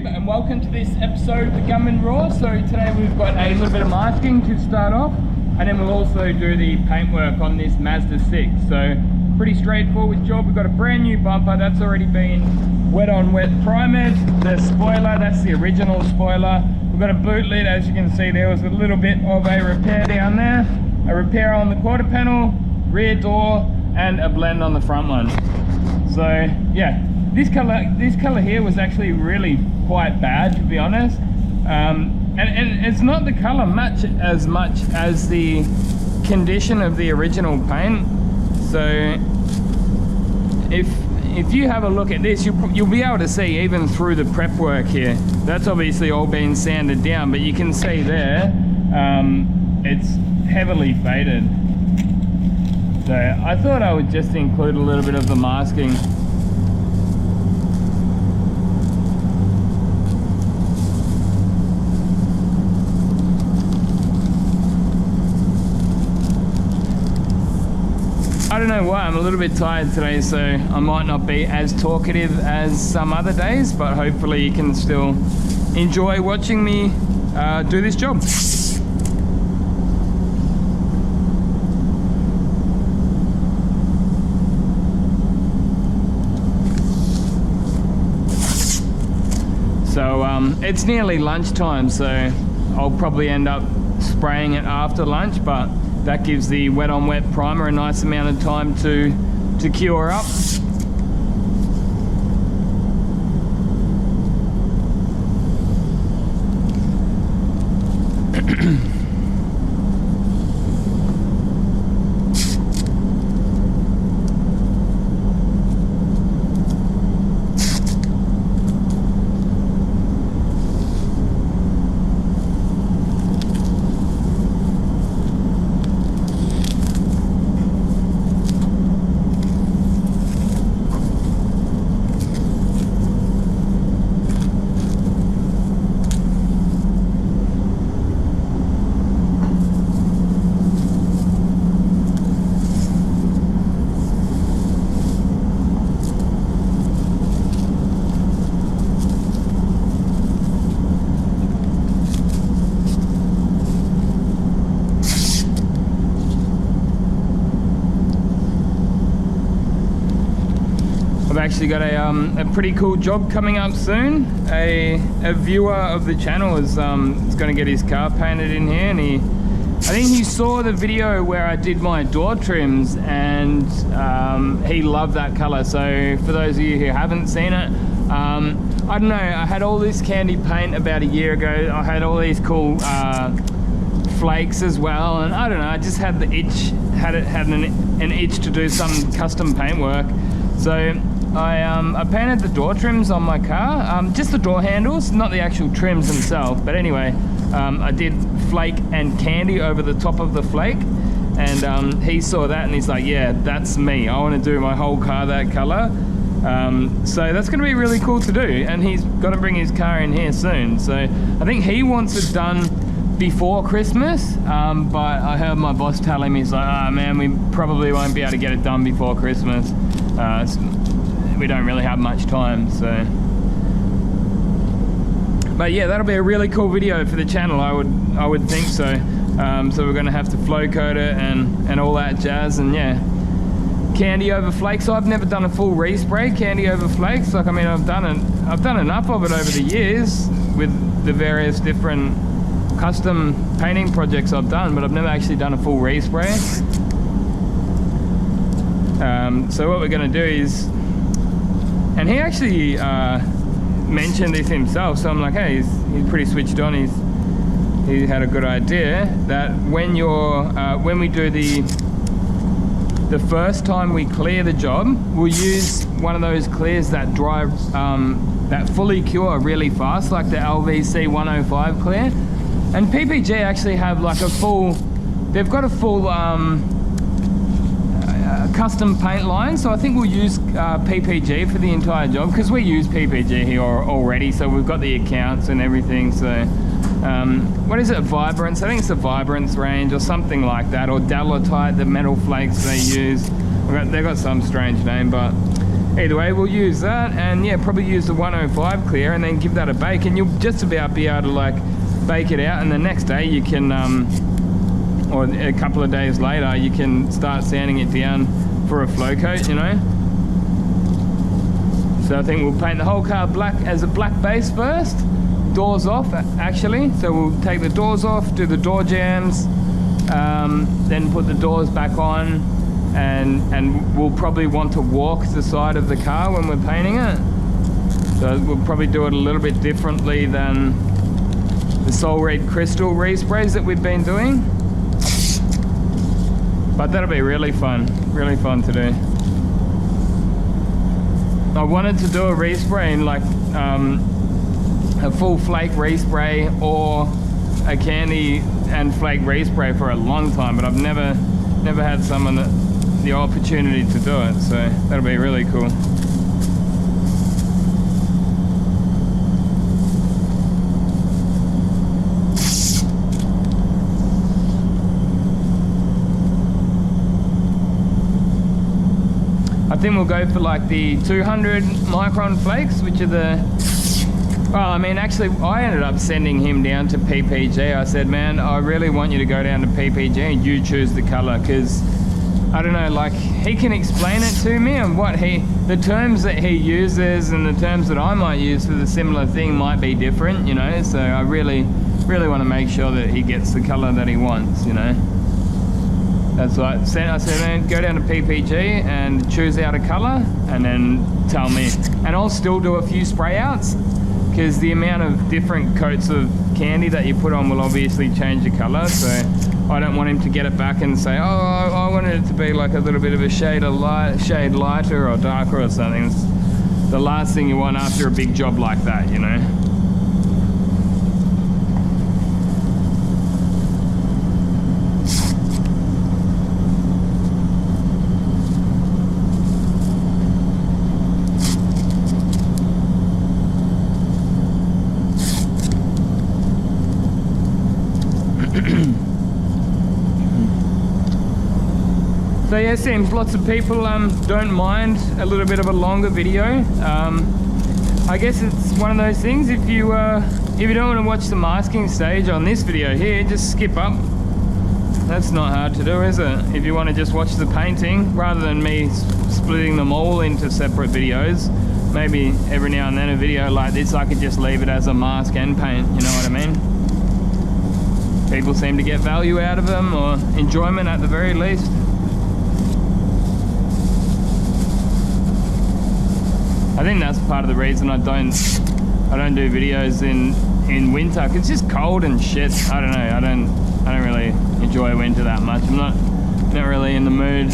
YouTube and welcome to this episode of the Gunman Raw. So today we've got a little bit of masking to start off, and then we'll also do the paintwork on this Mazda 6. So pretty straightforward job. We've got a brand new bumper that's already been wet primered. The spoiler, that's the original spoiler. We've got a boot lid. As you can see, there was a little bit of a repair down there, a repair on the quarter panel, rear door, and a blend on the front one. So yeah, this color here was actually really quite bad, to be honest, and it's not the color as much as the condition of the original paint. So if you have a look at this, you'll be able to see even through the prep work here, that's obviously all been sanded down, but you can see there it's heavily faded. So I thought I would just include a little bit of the masking. I don't know why, I'm a little bit tired today, so I might not be as talkative as some other days, but hopefully you can still enjoy watching me do this job. So it's nearly lunchtime, so I'll probably end up spraying it after lunch, but that gives the wet on wet primer a nice amount of time to cure up. I've actually got a pretty cool job coming up soon. A viewer of the channel is going to get his car painted in here, and I think he saw the video where I did my door trims, and he loved that color. So for those of you who haven't seen it, I don't know, I had all this candy paint about a year ago. I had all these cool flakes as well, and I don't know, I just had the itch, had an itch to do some custom paint work. So I painted the door trims on my car, just the door handles, not the actual trims themselves. But anyway, I did flake and candy over the top of the flake, and he saw that and he's like, yeah, that's me. I want to do my whole car that color. So that's going to be really cool to do, and he's got to bring his car in here soon. So I think he wants it done before Christmas, but I heard my boss telling me, he's like, oh man, we probably won't be able to get it done before Christmas. We don't really have much time, so. But yeah, that'll be a really cool video for the channel, I would think so. So we're gonna have to flow coat it and all that jazz, and yeah, candy over flakes. So I've never done a full respray candy over flakes. Like, I mean, I've done enough of it over the years with the various different custom painting projects I've done, but I've never actually done a full respray. So what we're going to do is, and he actually mentioned this himself, so I'm like, hey, he's pretty switched on. He had a good idea that when we do the first time we clear the job, we'll use one of those clears that dry, that fully cure really fast, like the LVC 105 clear. And PPG actually have like they've got a full custom paint line, so I think we'll use PPG for the entire job, because we use PPG here already, so we've got the accounts and everything. So what is it, Vibrance? I think it's the Vibrance range or something like that, or Dalotite, the metal flakes they use. They've got some strange name, but either way, we'll use that, and yeah, probably use the 105 clear and then give that a bake, and you'll just about be able to like bake it out, and the next day you can or a couple of days later you can start sanding it down for a flow coat, you know. So I think we'll paint the whole car black as a black base first, doors off actually. So we'll take the doors off, do the door jambs, then put the doors back on, and we'll probably want to walk the side of the car when we're painting it. So we'll probably do it a little bit differently than the Soul Red Crystal resprays that we've been doing. But that'll be really fun to do. I wanted to do a respray in like a full flake respray or a candy and flake respray for a long time, but I've never had the opportunity to do it, so that'll be really cool. I think we'll go for like the 200 micron flakes, which are the, well, I mean, actually I ended up sending him down to PPG. I said, man, I really want you to go down to PPG and you choose the color, because I don't know, like he can explain it to me, and the terms that he uses and the terms that I might use for the similar thing might be different, you know. So I really want to make sure that he gets the color that he wants, you know. That's what I said, man, go down to PPG and choose out a color and then tell me. And I'll still do a few spray outs, because the amount of different coats of candy that you put on will obviously change the color. So I don't want him to get it back and say, oh, I wanted it to be like a little bit of a shade lighter or darker or something. It's the last thing you want after a big job like that, you know. So yeah, it seems lots of people don't mind a little bit of a longer video. I guess it's one of those things, if you don't want to watch the masking stage on this video here, just skip up. That's not hard to do, is it? If you want to just watch the painting, rather than me splitting them all into separate videos, maybe every now and then a video like this I could just leave it as a mask and paint, you know what I mean? People seem to get value out of them, or enjoyment at the very least. I think that's part of the reason I don't do videos in winter, cause it's just cold and shit. I don't know. I don't really enjoy winter that much. I'm not really in the mood.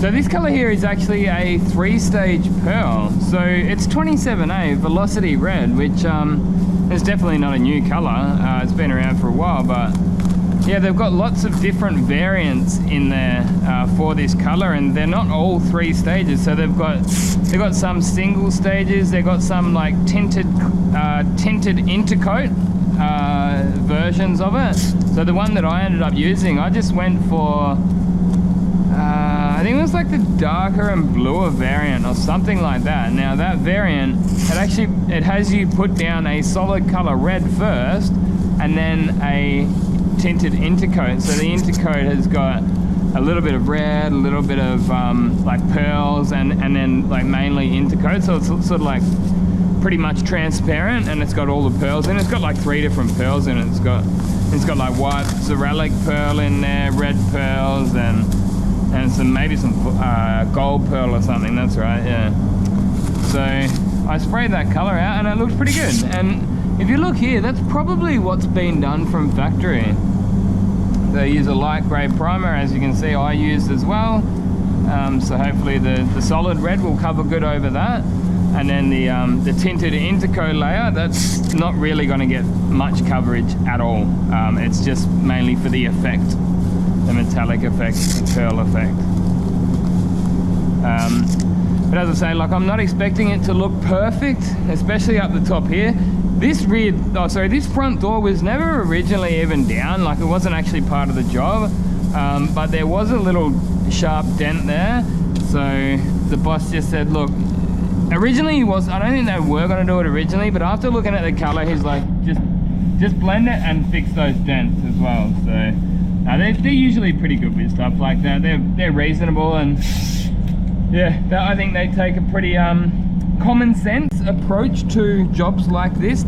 So this color here is actually a 3-stage pearl. So it's 27A Velocity Red, which is definitely not a new color. It's been around for a while, but yeah, they've got lots of different variants in there for this color, and they're not all 3 stages. So they've got some single stages, they've got some like tinted intercoat versions of it. So the one that I ended up using, I just went for I think it was like the darker and bluer variant or something like that. Now that variant, it has you put down a solid color red first and then a tinted intercoat. So the intercoat has got a little bit of red, a little bit of like pearls, and then like mainly intercoat. So it's sort of like pretty much transparent, and it's got all the pearls in it. It's got like 3 different pearls in it. It's got like white ceralic pearl in there, red pearls, and maybe some gold pearl or something. That's right, yeah. So I sprayed that color out and it looks pretty good. And if you look here, that's probably what's been done from factory. They use a light grey primer, as you can see I used as well. So hopefully the solid red will cover good over that. And then the tinted intercoat layer, that's not really going to get much coverage at all. It's just mainly for the effect, the metallic effect, the pearl effect. But as I say, like, I'm not expecting it to look perfect, especially up the top here. This front door was never originally even down, like it wasn't actually part of the job. But there was a little sharp dent there. So the boss just said, look, originally I don't think they were going to do it originally, but after looking at the color, he's like, just blend it and fix those dents as well. So they're usually pretty good with stuff like that. They're reasonable, and yeah, I think they take a pretty common sense approach to jobs like this,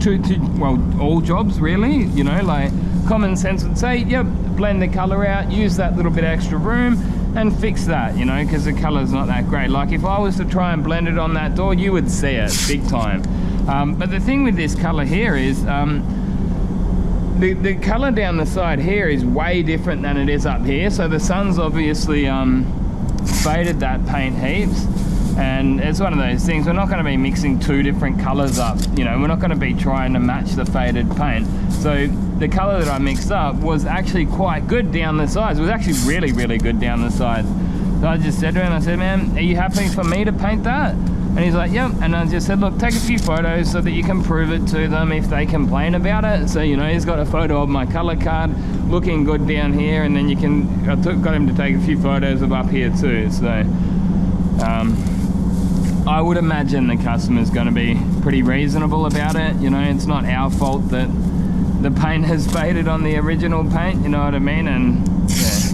well, all jobs really, you know, like common sense would say, yep, blend the color out, use that little bit extra room and fix that, you know, because the color's not that great. Like if I was to try and blend it on that door, you would see it big time. But the thing with this color here is the color down the side here is way different than it is up here. So the sun's obviously faded that paint heaps, and it's one of those things, we're not going to be mixing 2 different colors up, you know, we're not going to be trying to match the faded paint. So the color that I mixed up was actually quite good down the sides. It was actually really, really good down the sides. So I just said to him, I said, man, are you happy for me to paint that? And he's like, yep. And I just said, look, take a few photos so that you can prove it to them if they complain about it. So, you know, he's got a photo of my color card looking good down here, and then you can, got him to take a few photos of up here too. So I would imagine the customer's going to be pretty reasonable about it. You know, it's not our fault that the paint has faded on the original paint, you know what I mean? And yeah,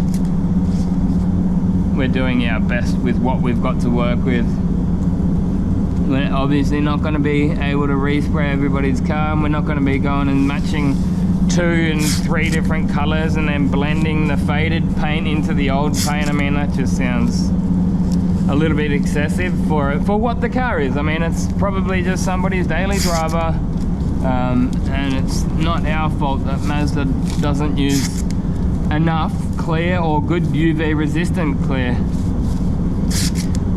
we're doing our best with what we've got to work with. We're obviously not going to be able to respray everybody's car, and we're not going to be going and matching 2 and 3 different colors and then blending the faded paint into the old paint. I mean, that just sounds a little bit excessive for what the car is. I mean, it's probably just somebody's daily driver, and it's not our fault that Mazda doesn't use enough clear or good UV resistant clear.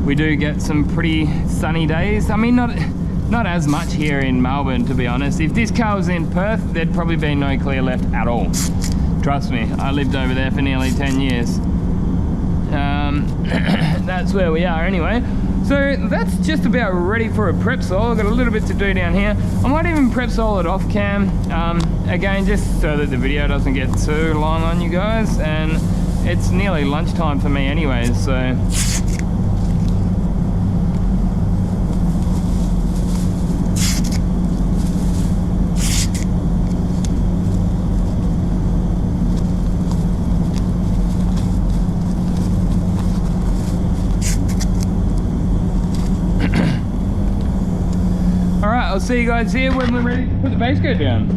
We do get some pretty sunny days. I mean, not as much here in Melbourne, to be honest. If this car was in Perth, there'd probably be no clear left at all. Trust me, I lived over there for nearly 10 years. That's where we are anyway. So that's just about ready for a prep sole. I've got a little bit to do down here. I might even prep sole it off cam, again, just so that the video doesn't get too long on you guys. And it's nearly lunchtime for me anyways, so I'll see you guys here when we're ready to put the base coat down.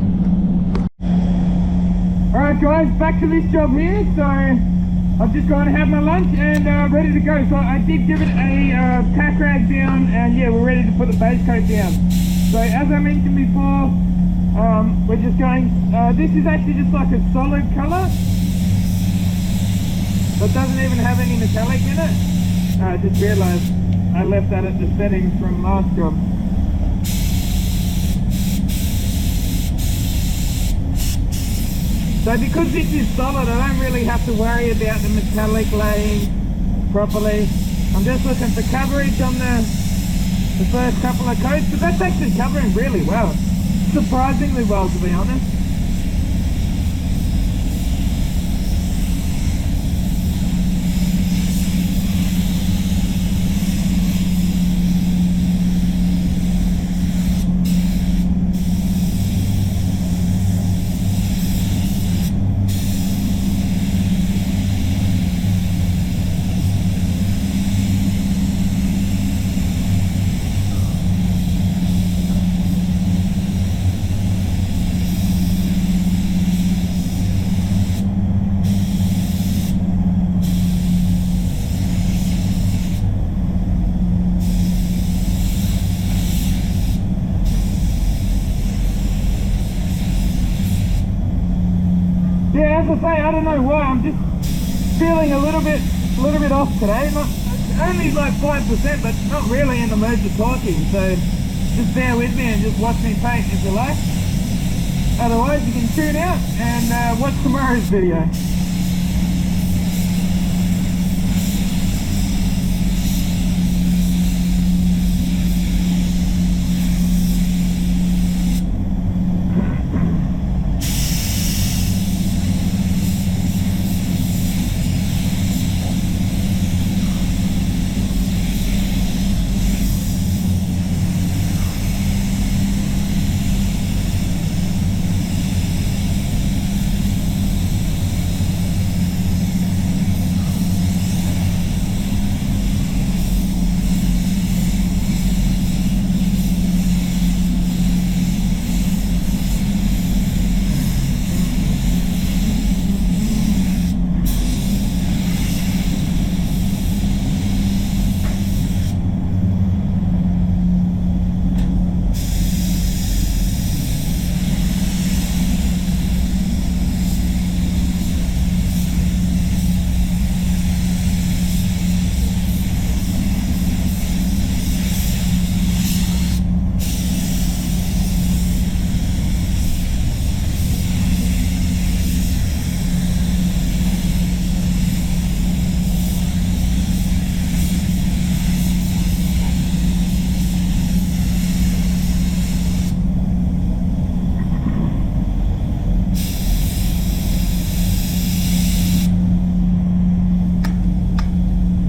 Alright guys, back to this job here. So I've just gone and had my lunch and ready to go. So I did give it a tack rag down, and yeah, we're ready to put the base coat down. So as I mentioned before, we're just going, this is actually just like a solid colour, but doesn't even have any metallic in it. I just realised I left that at the settings from last job. So because this is solid, I don't really have to worry about the metallic laying properly. I'm just looking for coverage on the first couple of coats, but that's actually covering really well. Surprisingly well, to be honest. Yeah, as I say, I don't know why, I'm just feeling a little bit off today. Not only like 5%, but not really in the mood for talking. So just bear with me and just watch me paint if you like. Otherwise, you can tune out and watch tomorrow's video.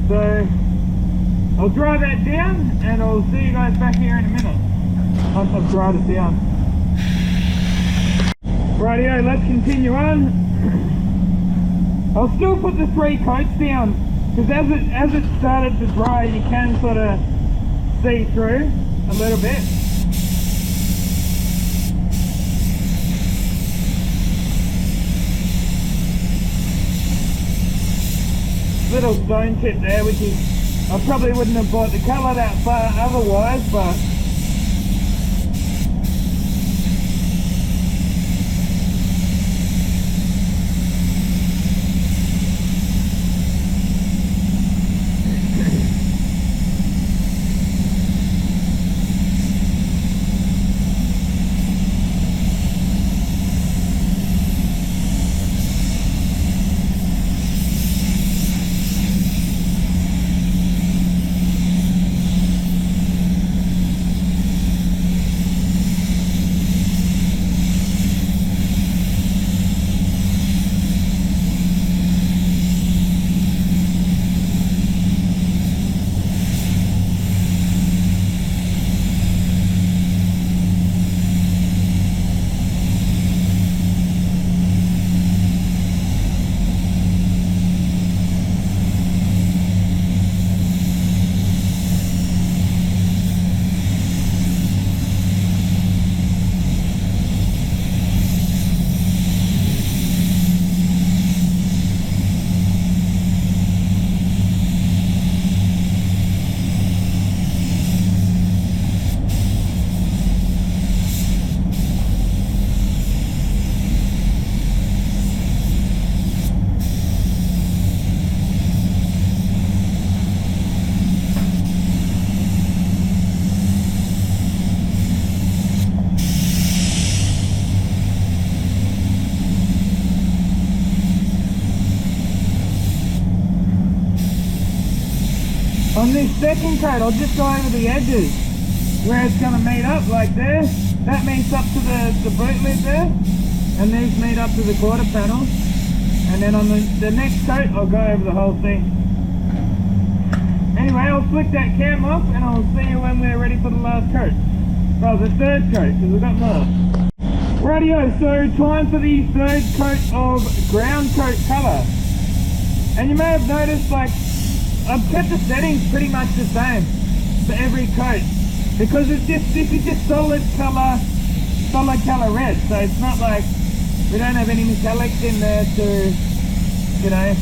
So I'll dry that down and I'll see you guys back here in a minute once I've dried it down. Rightio, let's continue on. I'll still put the 3 coats down because as it started to dry, you can sort of see through a little bit. Little stone tip there, which is, I probably wouldn't have bought the colour that far otherwise, but this second coat, I'll just go over the edges where it's going to meet up, like there. That meets up to the boot lid there, and these meet up to the quarter panel. And then on the next coat, I'll go over the whole thing. Anyway, I'll flick that cam off, and I'll see you when we're ready for the last coat. Well, the third coat, because we've got more. Rightio, so time for the third coat of ground coat colour. And you may have noticed, like, I've kept the settings pretty much the same for every coat, because this is just solid colour red. So it's not like we don't have any metallics in there to, you know,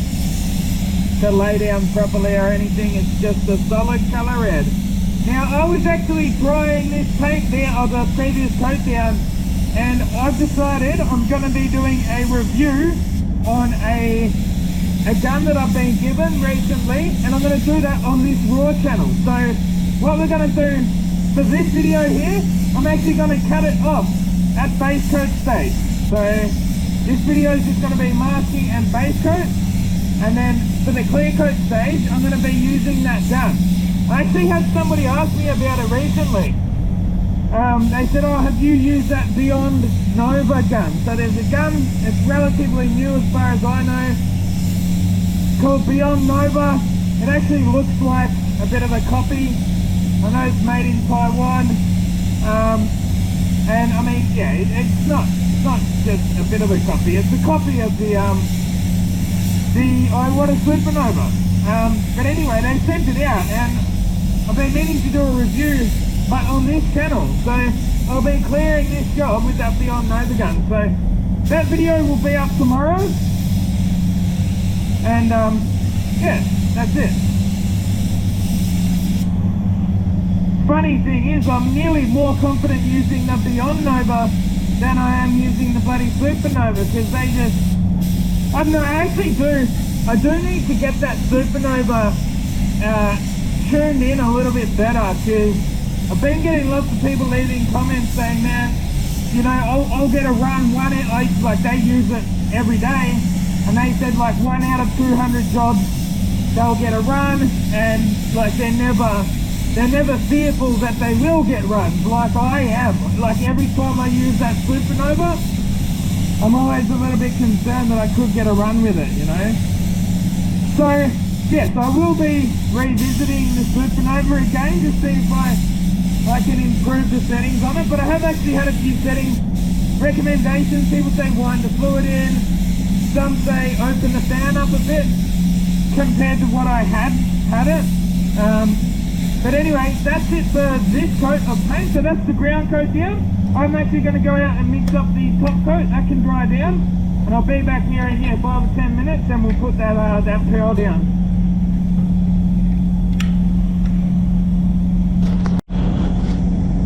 to lay down properly or anything. It's just a solid colour red. Now I was actually drying this paint there, or the previous coat down, and I've decided I'm going to be doing a review on a gun that I've been given recently, and I'm going to do that on this Raw channel. So what we're going to do for this video here, I'm actually going to cut it off at Basecoat stage. So this video is just going to be masking and Basecoat, and then for the clear coat stage I'm going to be using that gun. I actually had somebody ask me about it recently. They said, oh, have you used that Beyond Nova gun? So there's a gun, it's relatively new as far as I know, called Beyond Nova. It actually looks like a bit of a copy. I know it's made in Taiwan, and I mean, yeah, it's not just a bit of a copy. It's a copy of the Iwata Supernova. But anyway, they sent it out, and I've been meaning to do a review, but on this channel. So I'll be clearing this job with that Beyond Nova gun. So that video will be up tomorrow, and yeah, that's it. Funny thing is, I'm nearly more confident using the Beyond Nova than I am using the bloody Supernova, because they just, I don't know, I do need to get that Supernova tuned in a little bit better, because I've been getting lots of people leaving comments saying, man, you know, I'll get a run, like they use it every day, and they said like 1 out of 200 jobs they'll get a run, and like they're never fearful that they will get runs like I am. Like every time I use that Supernova, I'm always a little bit concerned that I could get a run with it, you know. So yes, I will be revisiting the Supernova again to see if I can improve the settings on it. But I have actually had a few setting recommendations. People say wind the fluid in, some say open the fan up a bit compared to what I had it. But anyway, that's it for this coat of paint. So that's the ground coat down. I'm actually going to go out and mix up the top coat. That can dry down, and I'll be back here in 5 or 10 minutes, and we'll put that pearl down.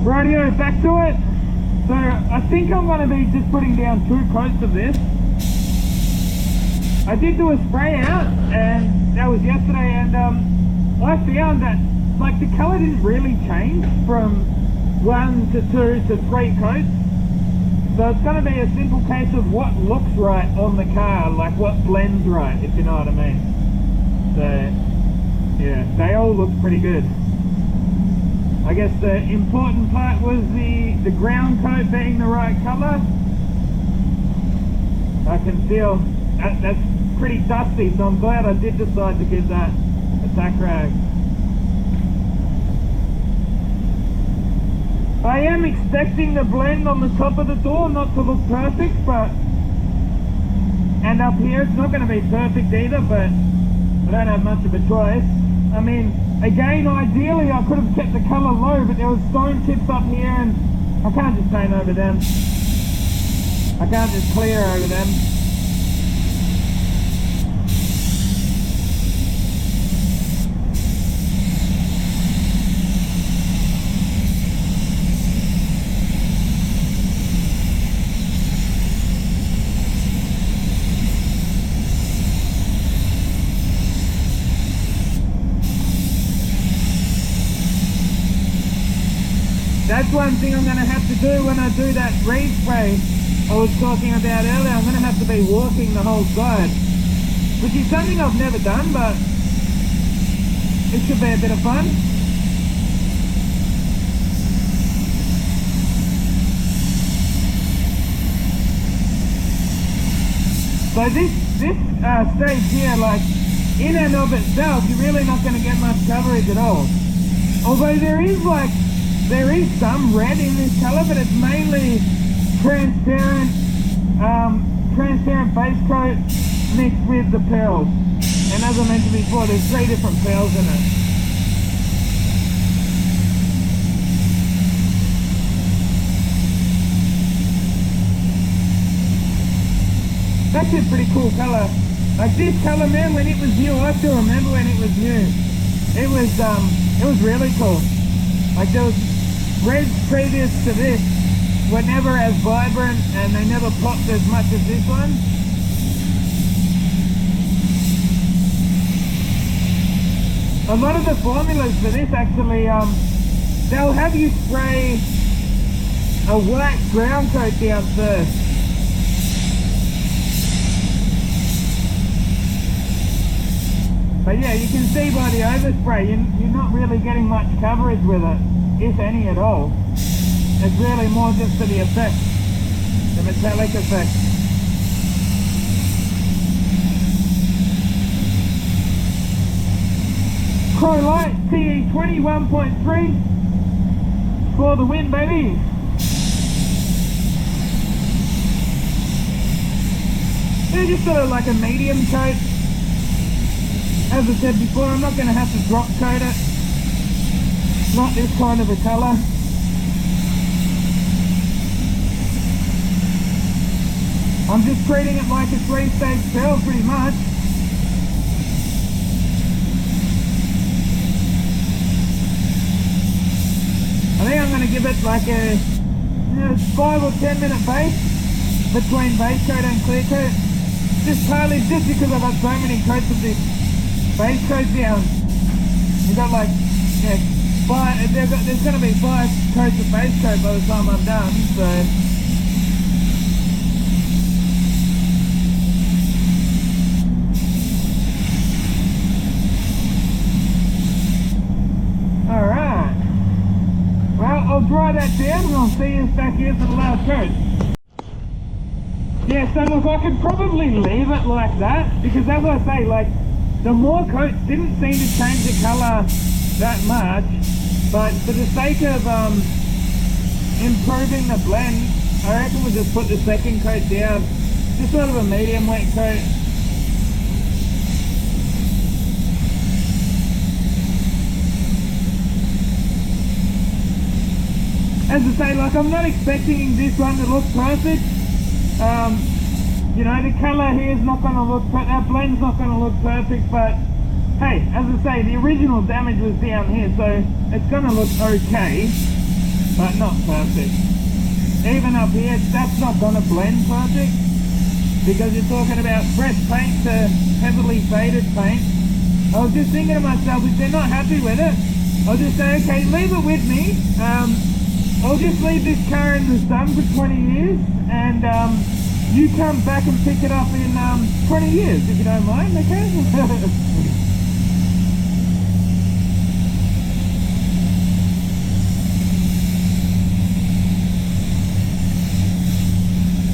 Rightio, back to it. So I think I'm going to be just putting down 2 coats of this. I did do a spray out, and that was yesterday, and I found that like the colour didn't really change from 1 to 2 to 3 coats. So it's going to be a simple case of what looks right on the car, like what blends right, if you know what I mean. So yeah, they all look pretty good. I guess the important part was the ground coat being the right colour. I can feel that's pretty dusty, so I'm glad I did decide to give that a tack rag. I am expecting the blend on the top of the door not to look perfect, but, and up here it's not going to be perfect either, but I don't have much of a choice. I mean, again, ideally I could have kept the colour low, but there was stone tips up here, and I can't just paint over them. I can't just clear over them. That's one thing I'm going to have to do when I do that reed spray I was talking about earlier. I'm going to have to be walking the whole side, which is something I've never done, but It should be a bit of fun. So this stage here, like, in and of itself, you're really not going to get much coverage at all. Although there is some red in this color, but it's mainly transparent base coat mixed with the pearls. And as I mentioned before, there's 3 different pearls in it. That's a pretty cool color. Like this color, man, when it was new, I still remember when it was new. It was really cool. Like those reds previous to this were never as vibrant and they never popped as much as this one. A lot of the formulas for this actually, they'll have you spray a white ground coat down first. But yeah, you can see by the overspray, you're not really getting much coverage with it, if any at all. It's really more just for the effect, the metallic effect. Crow Light TE 21.3 for the win, baby. They're just sort of like a medium coat. As I said before, I'm not going to have to drop coat it. Not this kind of a colour. I'm just treating it like a 3-stage pearl pretty much. I think I'm going to give it like a 5 or 10 minute base between base coat and clear coat. Just because I've got so many coats of this base coat down. You've got like, yeah, there's going to be 5 coats of base coat by the time I'm done, so. Alright. Well, I'll dry that down and I'll see you back here for the last coat. Yeah, so look, I could probably leave it like that, because as I say, like, the more coats didn't seem to change the colour that much, but for the sake of improving the blend, I reckon we'll just put the second coat down, just sort of a medium wet coat. As I say, like, I'm not expecting this one to look perfect. You know, the colour here is not going to look, that blend's not going to look perfect, but hey, as I say, the original damage was down here, so it's going to look okay, but not perfect. Even up here, that's not going to blend perfect, because you're talking about fresh paint to heavily faded paint. I was just thinking to myself, if they're not happy with it, I'll just say, okay, leave it with me. I'll just leave this car in the sun for 20 years, and you come back and pick it up in 20 years, if you don't mind, okay?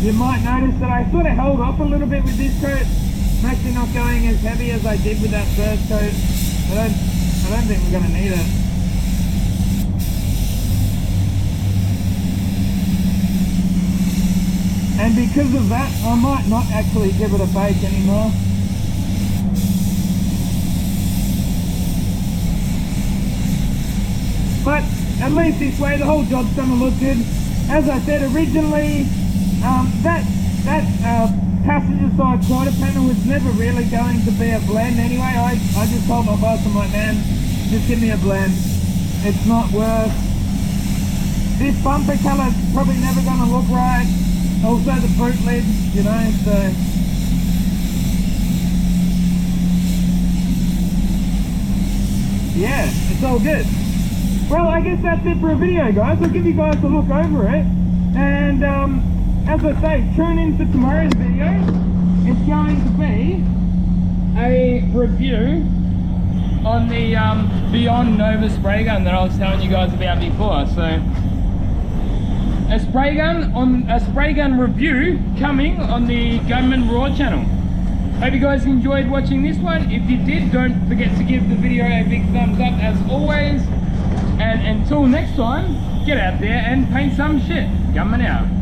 You might notice that I sort of held off a little bit with this coat. I'm actually not going as heavy as I did with that first coat. I don't think we're going to need it. And because of that, I might not actually give it a bake anymore. But at least this way, the whole job's gonna look good. As I said originally, that passenger side quarter panel was never really going to be a blend anyway. I just told my boss, I'm like, man, just give me a blend. It's not worth. This bumper colour's probably never gonna look right. Also the boot lid, you know, so. Yeah, it's all good. Well, I guess that's it for a video, guys. I'll give you guys a look over it. And as I say, tune in for tomorrow's video. It's going to be a review on the Beyond Nova spray gun that I was telling you guys about before. So a spray gun review coming on the Gunman Raw channel. Hope you guys enjoyed watching this one. If you did, don't forget to give the video a big thumbs up as always. And until next time, get out there and paint some shit. Gunman out.